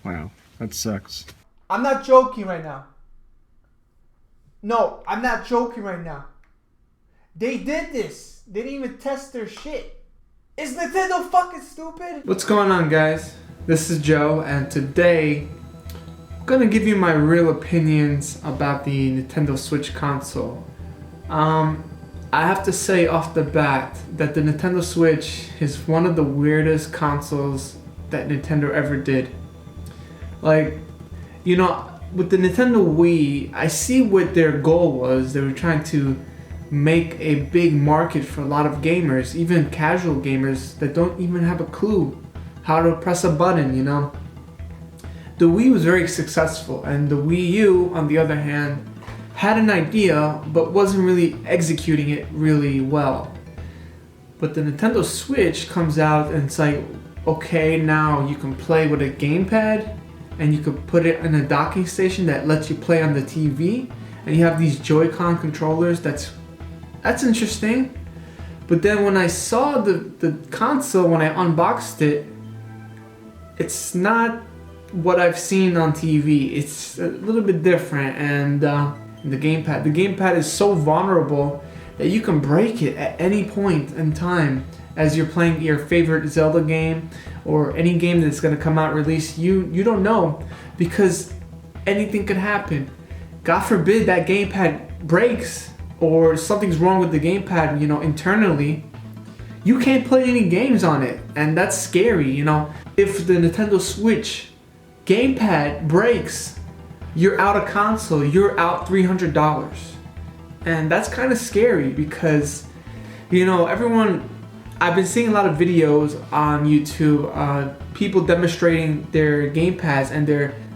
Wow, that sucks. I'm not joking right now. No, I'm not joking right now. They did this. They didn't even test their shit. Is Nintendo fucking stupid? What's going on, guys? This is Joe, and today I'm gonna give you my real opinions about the Nintendo Switch console. I have to say off the bat that the Nintendo Switch is one of the weirdest consoles that Nintendo ever did. Like, you know, with the Nintendo Wii, I see what their goal was. They were trying to make a big market for a lot of gamers, even casual gamers that don't even have a clue how to press a button, you know. The Wii was very successful, and the Wii U, on the other hand, had an idea but wasn't really executing it really well. But the Nintendo Switch comes out and it's like, okay, now you can play with a gamepad and you can put it in a docking station that lets you play on the TV, and you have these Joy-Con controllers. That's interesting. But then when I saw the console, when I unboxed it, it's not what I've seen on TV. It's a little bit different, and the gamepad is so vulnerable that you can break it at any point in time as you're playing your favorite Zelda game or any game that's going to come out release. You don't know, because anything could happen. God forbid that gamepad breaks or something's wrong with the gamepad, you know, internally. You can't play any games on it, and that's scary, you know. If the Nintendo Switch gamepad breaks, you're out of console, you're out $300. And that's kind of scary because, you know, I've been seeing a lot of videos on YouTube, people demonstrating their gamepads,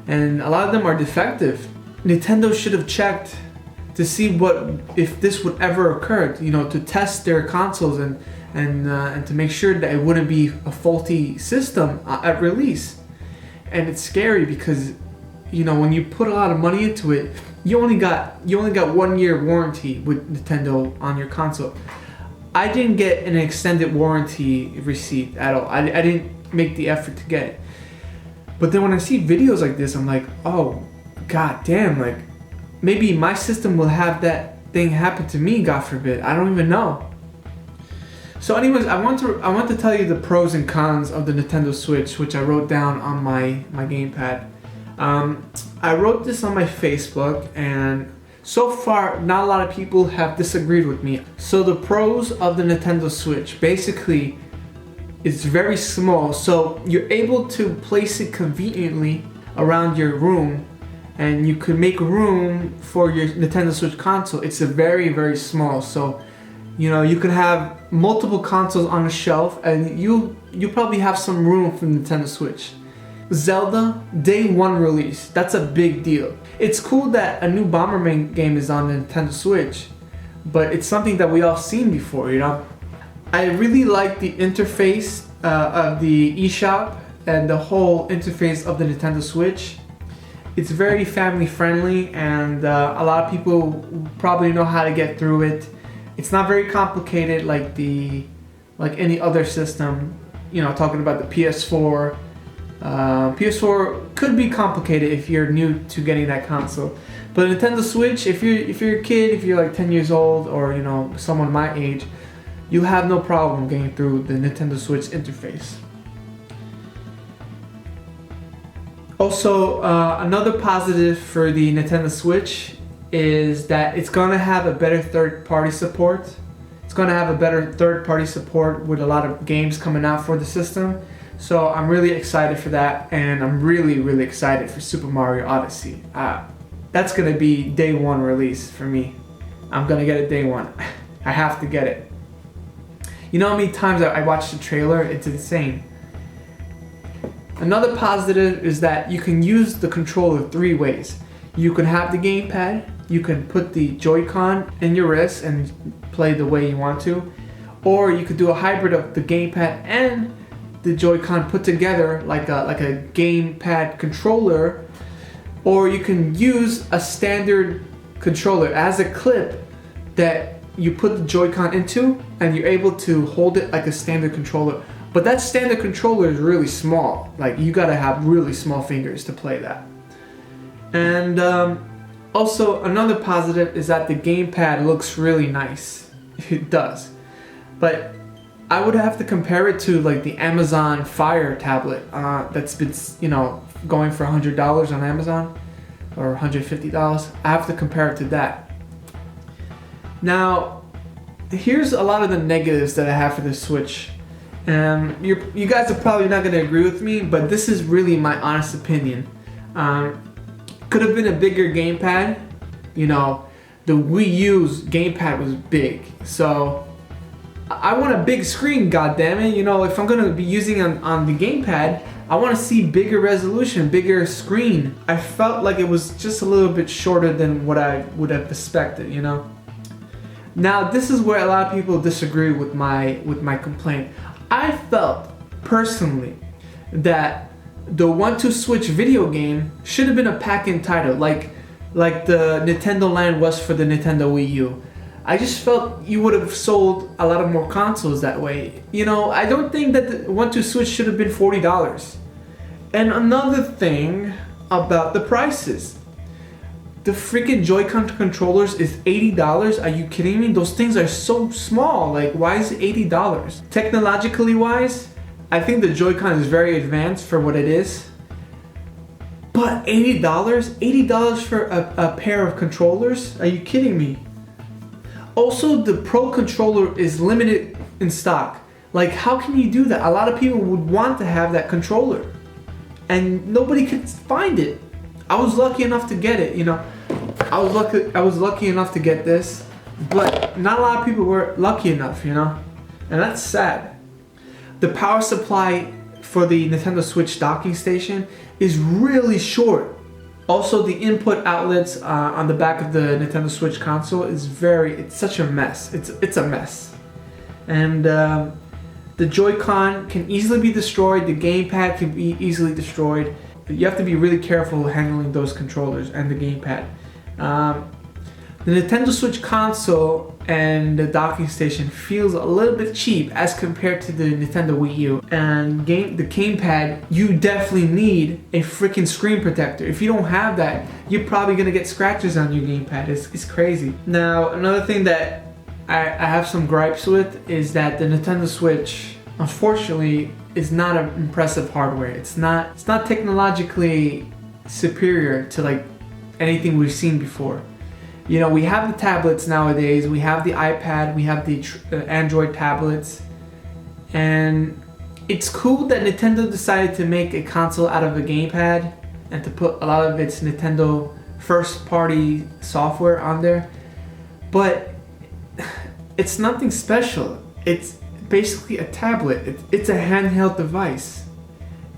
and a lot of them are defective. Nintendo should have checked to see if this would ever occur, you know, to test their consoles and to make sure that it wouldn't be a faulty system at release. And it's scary because, you know, when you put a lot of money into it, you only got 1 year warranty with Nintendo on your console. I didn't get an extended warranty receipt at all. I didn't make the effort to get it. But then when I see videos like this, I'm like, oh, god damn, like, maybe my system will have that thing happen to me, God forbid. I don't even know. So anyways, I want to tell you the pros and cons of the Nintendo Switch, which I wrote down on my gamepad. I wrote this on my Facebook, and so far not a lot of people have disagreed with me. So the pros of the Nintendo Switch, basically, it's very small, so you're able to place it conveniently around your room, and you could make room for your Nintendo Switch console. It's a very, very small, so you know, you can have multiple consoles on a shelf, and you probably have some room for Nintendo Switch. Zelda, day one release, that's a big deal. It's cool that a new Bomberman game is on the Nintendo Switch, but it's something that we all seen before, you know. I really like the interface of the eShop and the whole interface of the Nintendo Switch. It's very family friendly, and a lot of people probably know how to get through it. It's not very complicated like any other system. You know, talking about the PS4. PS4 could be complicated if you're new to getting that console. But Nintendo Switch, if you're a kid, if you're like 10 years old, or you know, someone my age, you have no problem getting through the Nintendo Switch interface. Also, another positive for the Nintendo Switch is that it's gonna have a better third-party support. It's gonna have a better third-party support with a lot of games coming out for the system. So I'm really excited for that, and I'm really, really excited for Super Mario Odyssey. That's gonna be day one release for me. I'm gonna get it day one. I have to get it. You know how many times I watched the trailer? It's insane. Another positive is that you can use the controller 3 ways. You can have the gamepad, you can put the Joy-Con in your wrist and play the way you want to, or you could do a hybrid of the gamepad and the Joy-Con put together like a gamepad controller, or you can use a standard controller as a clip that you put the Joy-Con into, and you're able to hold it like a standard controller But that standard controller is really small. Like, you gotta have really small fingers to play that. And also, another positive is that the gamepad looks really nice. It does. But I would have to compare it to like the Amazon Fire tablet that's been, going for $100 on Amazon, or $150. I have to compare it to that. Now, here's a lot of the negatives that I have for the Switch. You guys are probably not going to agree with me, but this is really my honest opinion. Could have been a bigger gamepad. The Wii U's gamepad was big, so I want a big screen, goddammit. If I'm going to be using on the gamepad, I want to see bigger resolution, bigger screen. I felt like it was just a little bit shorter than what I would have expected, Now, this is where a lot of people disagree with my complaint. I felt personally that the 1-2 Switch video game should have been a pack-in title, like the Nintendo Land was for the Nintendo Wii U. I just felt you would have sold a lot of more consoles that way. I don't think that the 1-2 Switch should have been $40. And another thing about the prices. The freaking Joy-Con controllers is $80. Are you kidding me? Those things are so small. Like, why is it $80? Technologically wise, I think the Joy-Con is very advanced for what it is. But $80? $80 for a pair of controllers? Are you kidding me? Also, the Pro controller is limited in stock. Like, how can you do that? A lot of people would want to have that controller, and nobody could find it. I was lucky enough to get it, I was lucky enough to get this, but not a lot of people were lucky enough, and that's sad. The power supply for the Nintendo Switch docking station is really short. Also, the input outlets on the back of the Nintendo Switch console it's such a mess. It's a mess. And the Joy-Con can easily be destroyed. The gamepad can be easily destroyed. You have to be really careful handling those controllers and the gamepad. The Nintendo Switch console and the docking station feels a little bit cheap as compared to the Nintendo Wii U. And the gamepad, you definitely need a freaking screen protector. If you don't have that, you're probably gonna get scratches on your gamepad. It's crazy. Now, another thing that I have some gripes with is that the Nintendo Switch, unfortunately, is not an impressive hardware. It's not technologically superior to like anything we've seen before. We have the tablets nowadays, we have the iPad, we have the Android tablets, and it's cool that Nintendo decided to make a console out of a gamepad and to put a lot of its Nintendo first-party software on there, but it's nothing special. It's basically a tablet. It's a handheld device.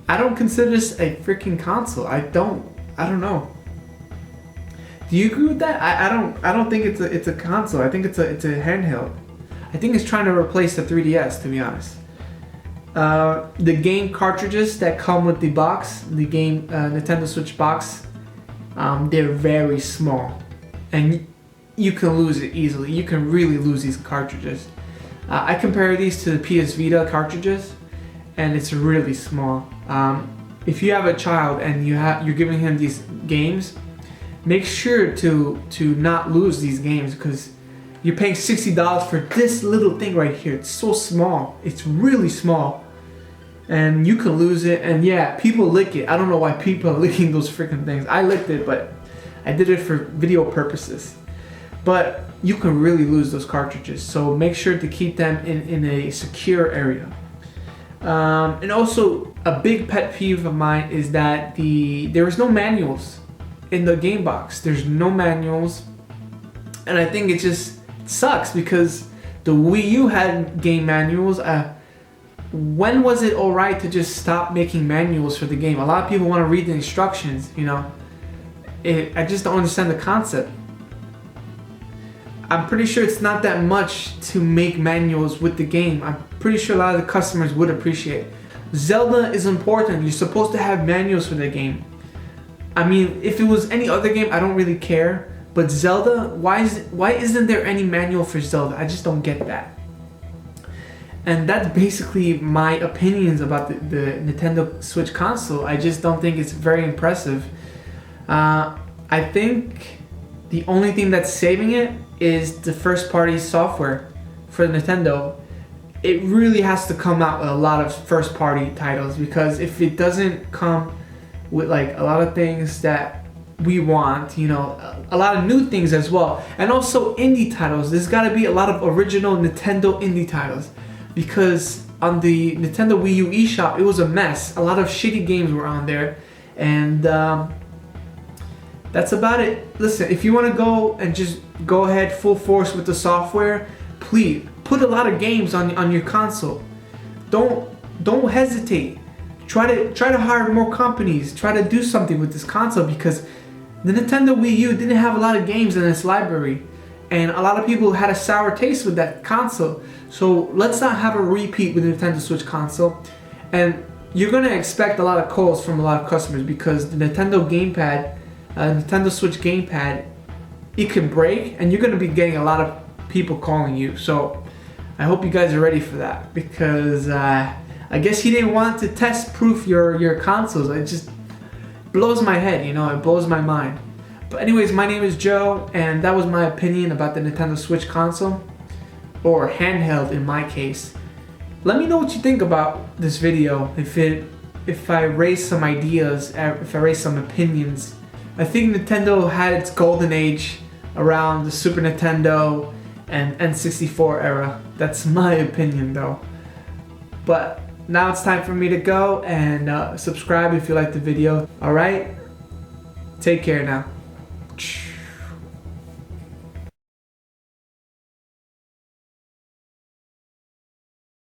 I don't consider this a freaking console. I don't know. Do you agree with that? I don't think it's a console. I think it's a handheld. I think it's trying to replace the 3DS, to be honest. The game cartridges that come with the box, the game Nintendo Switch box, they're very small, and you can lose it easily. You can really lose these cartridges. I compare these to the PS Vita cartridges, and it's really small. If you have a child and you're giving him these games, make sure to not lose these games, because you're paying $60 for this little thing right here. It's so small. It's really small, and you can lose it. And yeah, people lick it. I don't know why people are licking those freaking things. I licked it, but I did it for video purposes. But you can really lose those cartridges, so make sure to keep them in a secure area. And also, a big pet peeve of mine is that there is no manuals in the game box. There's no manuals, and I think it just sucks because the Wii U had game manuals. When was it alright to just stop making manuals for the game? A lot of people want to read the instructions, I just don't understand the concept. I'm pretty sure it's not that much to make manuals with the game. I'm pretty sure a lot of the customers would appreciate it. Zelda is important. You're supposed to have manuals for the game. I mean, if it was any other game, I don't really care. But Zelda, why isn't there any manual for Zelda? I just don't get that. And that's basically my opinions about the Nintendo Switch console. I just don't think it's very impressive. I think the only thing that's saving it is the first party software for Nintendo. It really has to come out with a lot of first party titles, because if it doesn't come with like a lot of things that we want, you know, a lot of new things as well, and also indie titles. There's got to be a lot of original Nintendo indie titles, because on the Nintendo Wii U eShop it was a mess. A lot of shitty games were on there, and that's about it. Listen, if you want to go and just go ahead full force with the software, please put a lot of games on your console. Don't hesitate. Try to hire more companies. Try to do something with this console, because the Nintendo Wii U didn't have a lot of games in its library, and a lot of people had a sour taste with that console. So let's not have a repeat with the Nintendo Switch console. And you're gonna expect a lot of calls from a lot of customers, because the Nintendo gamepad, Nintendo Switch gamepad, it can break, and you're gonna be getting a lot of people calling you. So I hope you guys are ready for that, because I guess he didn't want to test proof your consoles. It just blows my head, you know, it blows my mind. But anyways, my name is Joe, and that was my opinion about the Nintendo Switch console, or handheld in my case. Let me know what you think about this video, if I raise some ideas, if I raise some opinions. I think Nintendo had its golden age around the Super Nintendo and N64 era. That's my opinion though. But now it's time for me to go, and subscribe if you like the video. Alright? Take care now.